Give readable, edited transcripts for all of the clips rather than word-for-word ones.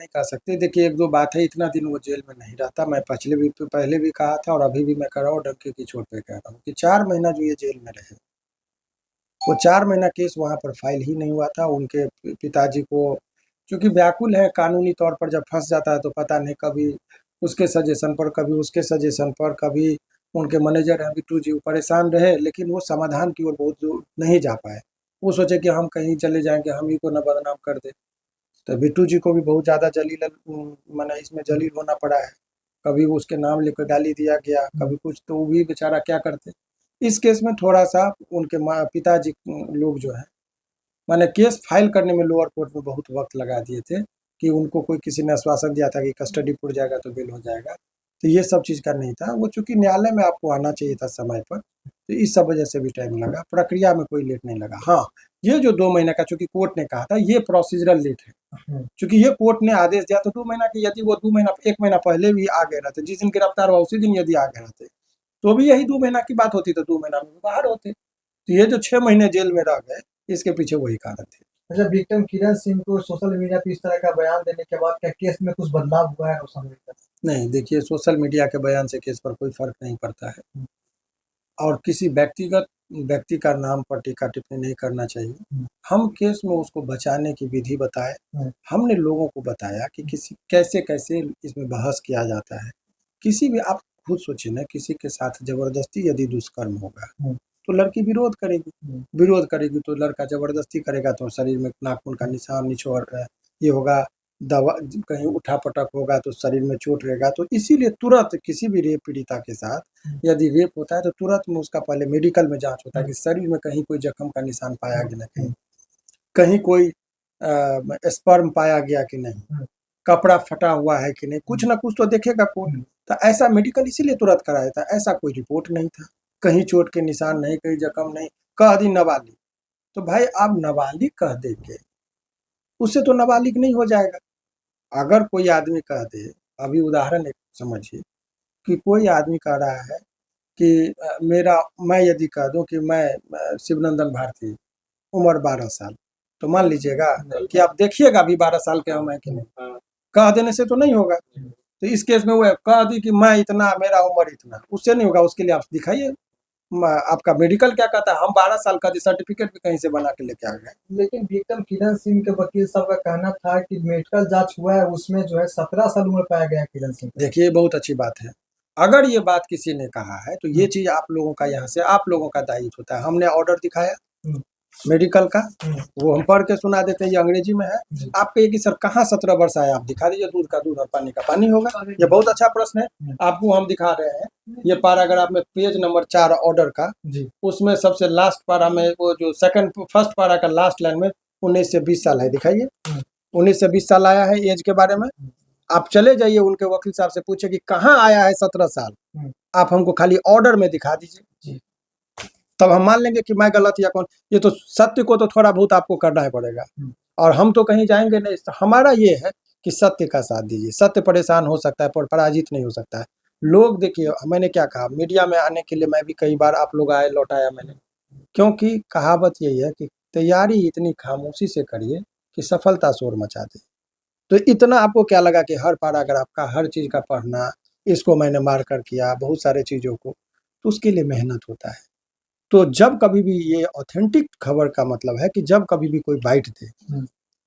नहीं कह सकते। देखिए, 1-2 बात है, इतना दिन वो जेल में नहीं रहता। मैं पहले भी कहा था और अभी भी मैं कह रहा हूँ, डंके की चोट पे कह रहा हूँ कि 4 महीना जो ये जेल में रहे, वो 4 महीना केस वहाँ पर फाइल ही नहीं हुआ था। उनके पिताजी को चूँकि व्याकुल है कानूनी तौर पर, जब फँस जाता है तो पता नहीं कभी उसके सजेशन पर, कभी उसके सजेशन पर, कभी उनके मैनेजर हैं बिट्टू जी, वो परेशान रहे, लेकिन वो समाधान की ओर बहुत दूर नहीं जा पाए। वो सोचे कि हम कहीं चले जाएँगे, हम ही को ना बदनाम कर दें। तो बिट्टू जी को भी बहुत ज़्यादा माने इसमें जलील होना पड़ा है। कभी वो उसके नाम लेकर गाली दिया गया, कभी कुछ, तो वो भी बेचारा क्या करते। इस केस में थोड़ा-सा उनके माँ पिताजी लोग जो हैं, माने केस फाइल करने में लोअर कोर्ट में बहुत वक़्त लगा दिए थे कि उनको कोई किसी ने आश्वासन दिया था कि कस्टडी छूट जाएगा तो बेल हो जाएगा। तो ये सब चीज़ का नहीं था। वो चूँकि न्यायालय में आपको आना चाहिए था समय पर, तो इस सब वजह से भी टाइम लगा। प्रक्रिया में कोई लेट नहीं लगा। हाँ, ये जो 2 महीने का चूँकि कोर्ट ने कहा था, ये प्रोसीजरल लेट है। चूँकि ये कोर्ट ने आदेश दिया तो 2 महीना की, यदि वो 2 महीना 1 महीना पहले भी आ गए रहते, जिस दिन गिरफ्तार हुआ उसी दिन यदि आ गए रहते, तो भी यही 2 महीना की बात होती, तो 2 महीना में बाहर होते। तो ये जो 6 महीने जेल में रह गए, इसके पीछे वही कारण थे। अच्छा, विक्टिम किरण सिंह को सोशल मीडिया पे इस तरह का बयान देने के बाद क्या केस में कुछ बदलाव हुआ है रोशन का? नहीं, देखिए, सोशल मीडिया के बयान से केस पर कोई फ़र्क नहीं पड़ता है और किसी व्यक्तिगत व्यक्ति का नाम पर टीका-टिप्पणी नहीं करना चाहिए। हम केस में उसको बचाने की विधि बताए। हमने लोगों को बताया कि किसी कैसे-कैसे इसमें बहस किया जाता है। किसी भी आप खुद सोचिए ना, किसी के साथ ज़बरदस्ती यदि दुष्कर्म होगा, तो लड़की विरोध करेगी। विरोध करेगी तो लड़का ज़बरदस्ती करेगा तो शरीर में नाखून का निशान, निछोड़ ये होगा, दवा कहीं उठा-पटक होगा तो शरीर में चोट रहेगा। तो इसीलिए तुरंत किसी भी रेप पीड़िता के साथ यदि रेप होता है तो तुरंत में उसका पहले मेडिकल में जाँच होता है कि शरीर में कहीं कोई जख्म का निशान पाया कि नहीं, कहीं कोई स्पर्म पाया गया कि नहीं, कपड़ा फटा हुआ है कि नहीं, कुछ ना कुछ तो देखेगा कोर्ट। तो ऐसा मेडिकल इसीलिए तुरंत कराया था, ऐसा कोई रिपोर्ट नहीं था। कहीं चोट के निशान नहीं, कहीं जख्म नहीं, कह दी नाबालिग। तो भाई आप नाबालिग कह देंगे, उससे तो नाबालिग नहीं हो जाएगा। अगर कोई आदमी कह दे, अभी उदाहरण एक समझिए कि कोई आदमी कह रहा है कि मैं यदि कह दूं कि मैं शिवनंदन भारती, उम्र 12 साल, तो मान लीजिएगा कि आप देखिएगा अभी 12 साल के हम हैं कि नहीं। कह देने से तो नहीं होगा। तो इस केस में वो कह दी कि मैं इतना, मेरा उम्र इतना, उससे नहीं होगा। उसके लिए आप दिखाइए आपका मेडिकल क्या कहता है। हम 12 साल का सर्टिफिकेट भी कहीं से बना के लेके आ गए। लेकिन विक्टिम किरण सिंह के वकील साहब का कहना था कि मेडिकल जांच हुआ है, उसमें जो है 17 साल उम्र पाया गया किरण सिंह। देखिए, ये बहुत अच्छी बात है। अगर ये बात किसी ने कहा है तो ये चीज़ आप लोगों का, यहाँ से आप लोगों का दायित्व होता है। हमने ऑर्डर दिखाया मेडिकल का, वो हम पढ़ के सुना देते हैं, ये अंग्रेजी में है। आप कहिए कि सर कहाँ 17 वर्ष आया, आप दिखा दीजिए, दूध का दूध और पानी का पानी होगा। ये बहुत अच्छा प्रश्न है, आपको हम दिखा रहे हैं। ये पैराग्राफ में पेज नंबर 4 ऑर्डर का, उसमें सबसे लास्ट पारा में, वो जो फर्स्ट पारा का लास्ट लाइन में 19 से 20 साल है, दिखाइए। 19 से 20 साल आया है एज के बारे में। आप चले जाइए उनके वकील साहब से पूछे कि कहाँ आया है 17 साल, आप हमको खाली ऑर्डर में दिखा दीजिए, तब हम मान लेंगे कि मैं गलत या कौन। ये तो सत्य को तो थोड़ा बहुत आपको करना ही पड़ेगा, और हम तो कहीं जाएंगे नहीं। तो हमारा ये है कि सत्य का साथ दीजिए। सत्य परेशान हो सकता है पर पराजित नहीं हो सकता है। लोग देखिए, मैंने क्या कहा, मीडिया में आने के लिए मैं भी कई बार आप लोग आए, लौटाया मैंने, क्योंकि कहावत यही है कि तैयारी इतनी खामोशी से करिए कि सफलता शोर मचा दे। तो इतना आपको क्या लगा कि हर पैराग्राफ का, हर चीज़ का पढ़ना, इसको मैंने मार कर किया, बहुत सारे चीज़ों को, तो उसके लिए मेहनत होता है। तो जब कभी भी, ये ऑथेंटिक खबर का मतलब है कि जब कभी भी कोई बाइट दे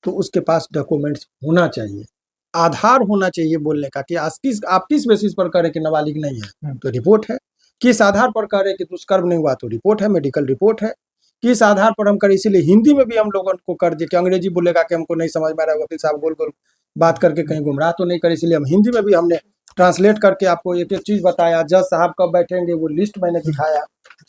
तो उसके पास डॉक्यूमेंट्स होना चाहिए, आधार होना चाहिए बोलने का कि आप किस बेसिस पर कह रहे कि नाबालिग नहीं है, तो रिपोर्ट है। किस आधार पर कह रहे कि दुष्कर्म नहीं हुआ, तो रिपोर्ट है, मेडिकल रिपोर्ट है। किस आधार पर हम करें, इसीलिए हिंदी में भी हम लोगों को कर दिए कि अंग्रेजी बोलेगा कि हमको नहीं समझ में आ रहा है, वकील साहब गोल गोल बात करके कहीं गुमराह तो नहीं करे, इसलिए हम हिंदी में भी हमने ट्रांसलेट करके आपको एक एक चीज़ बताया। जज साहब कब बैठेंगे वो लिस्ट मैंने दिखाया,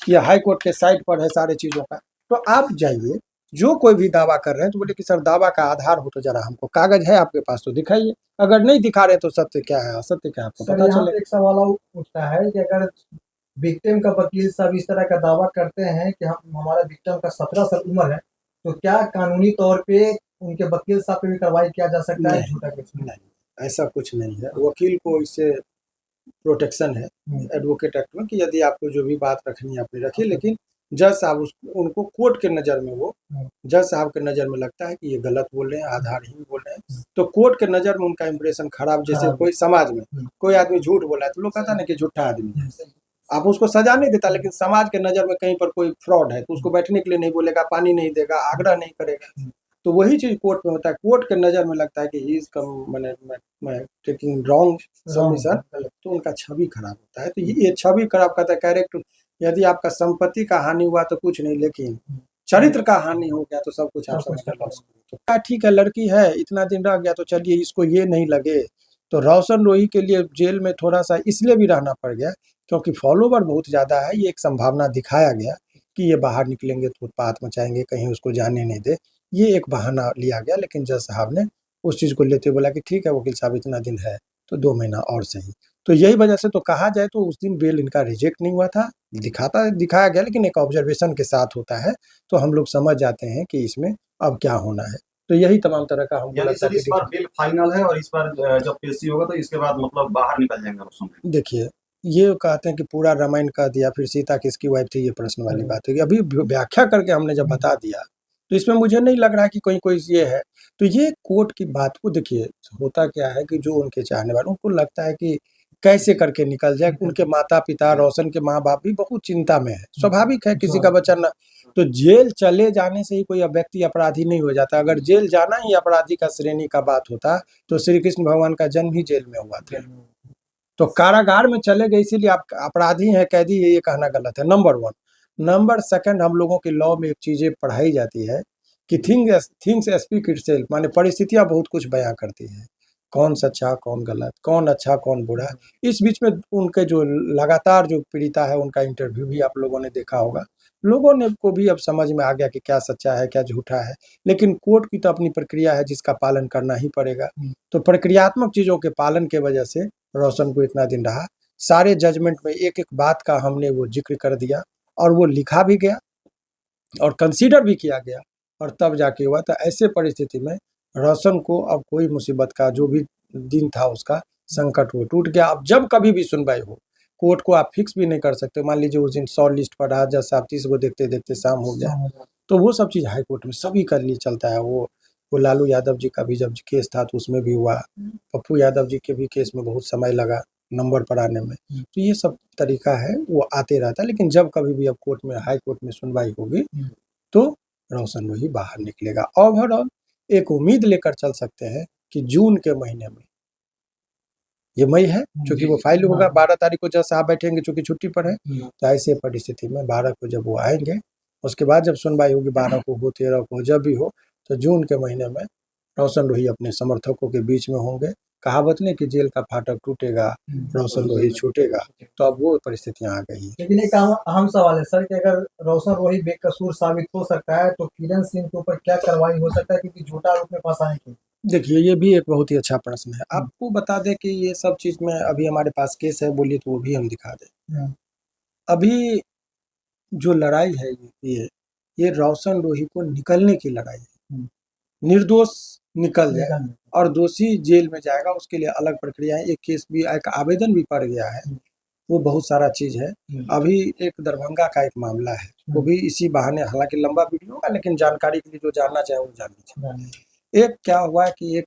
ये हाई कोर्ट के साइट पर है सारे चीज़ों का। तो आप जाइए, जो कोई भी दावा कर रहे हैं तो बोले कि सर दावा का आधार हो तो जरा हमको, कागज है आपके पास तो दिखाइए। अगर नहीं दिखा रहे तो सत्य क्या है, असत्य क्या है, आपको पता चले। एक सवाल और उठता है कि अगर विक्टिम का वकील साहब इस तरह का दावा करते हैं कि हम हमारा विक्टिम का 17 साल उम्र है, तो क्या कानूनी तौर पे उनके वकील साहब पे भी कार्रवाई किया जा सकता है? नहीं, नहीं, ऐसा कुछ नहीं है। वकील को इससे प्रोटेक्शन है एडवोकेट एक्ट में कि यदि आपको जो भी बात रखनी है अपनी रखिए, लेकिन जज साहब उनको कोर्ट के नज़र में वो जज साहब के नज़र में लगता है कि ये गलत बोल रहे हैं, आधारहीन बोल रहे हैं, तो कोर्ट के नज़र में उनका इंप्रेशन खराब। जैसे कोई समाज में कोई आदमी झूठ बोला है तो लोग कहता है ना कि झूठा आदमी है, आप उसको सजा नहीं देता, लेकिन समाज के नज़र में कहीं पर कोई फ्रॉड है तो उसको बैठने के लिए नहीं बोलेगा, पानी नहीं देगा, आग्रह नहीं करेगा। तो वही चीज़ कोर्ट में होता है, कोर्ट के नज़र में लगता है कि ही इज मैंने टेकिंग रॉन्ग सबमिशन, तो उनका छवि खराब होता है। तो ये छवि खराब करता है। कैरेक्टर, यदि आपका संपत्ति का हानि हुआ तो कुछ नहीं, लेकिन चरित्र का हानि हो गया तो सब कुछ आप समझ कर लॉस। तो क्या ठीक है, लड़की है, इतना दिन रह गया तो चलिए इसको ये नहीं लगे। तो रोशन रोही के लिए जेल में थोड़ा सा इसलिए भी रहना पड़ गया क्योंकि फॉलोवर बहुत ज़्यादा है। ये एक संभावना दिखाया गया कि ये बाहर निकलेंगे तो उत्पात मचाएंगे, कहीं उसको जाने नहीं दे, ये एक बहाना लिया गया। लेकिन जज साहब ने उस चीज़ को लेते बोला कि ठीक है वकील साहब, इतना दिन है तो 2 महीना और सही। तो यही वजह से तो कहा जाए तो उस दिन बेल इनका रिजेक्ट नहीं हुआ था, दिखाया गया, लेकिन एक ऑब्जर्वेशन के साथ होता है तो हम लोग समझ जाते हैं कि इसमें अब क्या होना है। तो यही तमाम तरह का हमको लगता है। इस बार बिल फाइनल है और इस बार जब पेशी होगा तो इसके बाद मतलब बाहर निकल जाएंगे रोशन। देखिए, ये कहते हैं कि पूरा रामायण कह दिया, फिर सीता किसकी वाइफ थी, ये प्रश्न वाली बात है। अभी व्याख्या करके हमने जब बता दिया तो इसमें मुझे नहीं लग रहा कि कोई ये है। तो ये कोर्ट की बात को देखिए, होता क्या है कि जो उनके चाहने वाले उनको लगता है कि कैसे करके निकल जाए। उनके माता पिता, रोशन के माँ बाप भी बहुत चिंता में है, स्वाभाविक है, किसी का बच्चा न। तो जेल चले जाने से ही कोई व्यक्ति अपराधी नहीं हो जाता। अगर जेल जाना ही अपराधी का श्रेणी का बात होता तो श्री कृष्ण भगवान का जन्म ही जेल में हुआ था। तो कारागार में चले गए इसीलिए आप अपराधी हैं, कैदी है, ये कहना गलत है, नंबर 1। नंबर 2, हम लोगों के लॉ में एक चीज़ें पढ़ाई जाती है कि थिंग्स स्पीक इटसेल्फ, माने परिस्थितियाँ बहुत कुछ बयां करती है, कौन सच्चा कौन गलत, कौन अच्छा कौन बुरा। इस बीच में उनके जो लगातार जो पीड़िता है उनका इंटरव्यू भी आप लोगों ने देखा होगा। लोगों ने को भी अब समझ में आ गया कि क्या सच्चा है क्या झूठा है, लेकिन कोर्ट की तो अपनी प्रक्रिया है जिसका पालन करना ही पड़ेगा। तो प्रक्रियात्मक चीज़ों के पालन के वजह से रोशन को इतना दिन रहा। सारे जजमेंट में एक एक बात का हमने वो जिक्र कर दिया और वो लिखा भी गया और कंसीडर भी किया गया और तब जाके हुआ। तो ऐसे परिस्थिति में रोशन को अब कोई मुसीबत का जो भी दिन था उसका संकट वो टूट गया। अब जब कभी भी सुनवाई हो, कोर्ट को आप फिक्स भी नहीं कर सकते। मान लीजिए उस दिन 100 लिस्ट पर रहा, जज साहब 30 को देखते देखते शाम हो गया, तो वो सब चीज़ हाई कोर्ट में सभी का लिए चलता है। वो लालू यादव जी का भी जब केस था तो उसमें भी हुआ, पप्पू यादव जी के भी केस में बहुत समय लगा नंबर पर आने में। तो ये सब तरीका है, वो आते रहता है। लेकिन जब कभी भी अब कोर्ट में, हाई कोर्ट में सुनवाई होगी तो रोशन रोही बाहर निकलेगा। ओवरऑल एक उम्मीद लेकर चल सकते हैं कि जून के महीने में, ये मई है क्योंकि वो फाइल होगा 12 तारीख को, जज साहब बैठेंगे चूंकि छुट्टी पर है। तो ऐसे परिस्थिति में 12 को जब वो आएंगे, उसके बाद जब सुनवाई होगी 12 को हो 13 को जब भी हो, तो जून के महीने में रोशन रोही अपने समर्थकों के बीच में होंगे। कहावत नहीं कि जेल का फाटक टूटेगा रोशन रोही छूटेगा, तो अब वो परिस्थितियां आ गई हैं। लेकिन एक अहम सवाल है सर कि अगर रोशन रोही बेकसूर साबित हो सकता है तो किरण सिंह के ऊपर क्या कार्रवाई हो सकता है, क्योंकि झूठा रूप में फंसाए थे। देखिए, ये भी एक बहुत ही अच्छा प्रश्न है। आपको बता दें कि ये सब चीज़ में अभी हमारे पास केस है, बोलिए तो वो भी हम दिखा दें। अभी जो लड़ाई है ये रोशन रोही को निकलने की लड़ाई है। निर्दोष निकल जाए और दोषी जेल में जाएगा, उसके लिए अलग प्रक्रिया है। एक केस भी, एक आवेदन भी पड़ गया है, वो बहुत सारा चीज़ है। अभी एक दरभंगा का एक मामला है, वो भी इसी बहाने, हालांकि लंबा वीडियो होगा लेकिन जानकारी के लिए जो जानना चाहे वो जान लीजिए। एक क्या हुआ कि एक